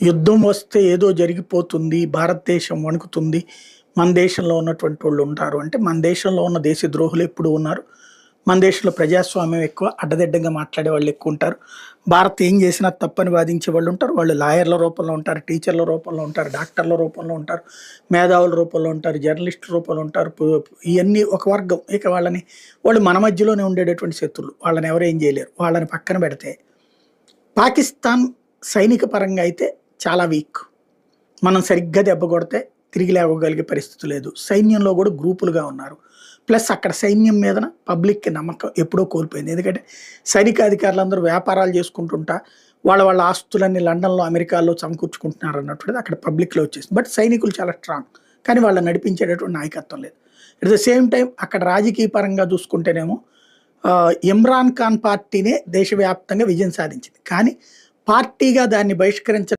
యుద్ధం వస్తే ఏదో జరిగిపోతుంది. భారతదేశం వణుకుతుంది. మన దేశంలో ఉన్నటువంటి వాళ్ళు ఉంటారు అంటే, మన దేశంలో ఉన్న దేశద్రోహులు ఎప్పుడూ ఉన్నారు. మన దేశంలో ప్రజాస్వామ్యం ఎక్కువ. అడ్డదిడ్డంగా మాట్లాడే వాళ్ళు ఎక్కువుంటారు. భారత్ ఏం చేసినా తప్పని వాదించే వాళ్ళు ఉంటారు. వాళ్ళు లాయర్‌ల రూపంలో ఉంటారు, టీచర్‌ల రూపంలో ఉంటారు, డాక్టర్‌ల రూపంలో ఉంటారు, మేధావుల రూపంలో ఉంటారు, జర్నలిస్టుల రూపంలో ఉంటారు. ఇయన్నీ ఒక వర్గం. ఇక వాళ్ళు మన మధ్యలోనే ఉండేటటువంటి శత్రువులు. వాళ్ళని ఎవరు ఏం చేయలేరు. వాళ్ళని పక్కన పెడితే పాకిస్తాన్ సైనిక పరంగా అయితే చాలా వీక్. మనం సరిగ్గా దెబ్బ కొడితే తిరిగి లేవగలిగే పరిస్థితి లేదు. సైన్యంలో కూడా గ్రూపులుగా ఉన్నారు. ప్లస్ అక్కడ సైన్యం మీదన పబ్లిక్‌కి నమ్మకం ఎప్పుడో కోల్పోయింది. ఎందుకంటే సైనిక అధికారులందరూ వ్యాపారాలు చేసుకుంటుంటా వాళ్ళ ఆస్తులన్నీ లండన్‌లో, అమెరికాలో సమకూర్చుకుంటున్నారు అన్నటువంటిది అక్కడ పబ్లిక్‌లో వచ్చేసింది. బట్ సైనికులు చాలా స్ట్రాంగ్. కానీ వాళ్ళని నడిపించేటటువంటి నాయకత్వం లేదు. అట్ ద సేమ్ టైమ్ అక్కడ రాజకీయ పరంగా చూసుకుంటేనేమో ఇమ్రాన్ ఖాన్ పార్టీనే దేశవ్యాప్తంగా విజయం సాధించింది. కానీ పార్టీగా దాన్ని బహిష్కరించ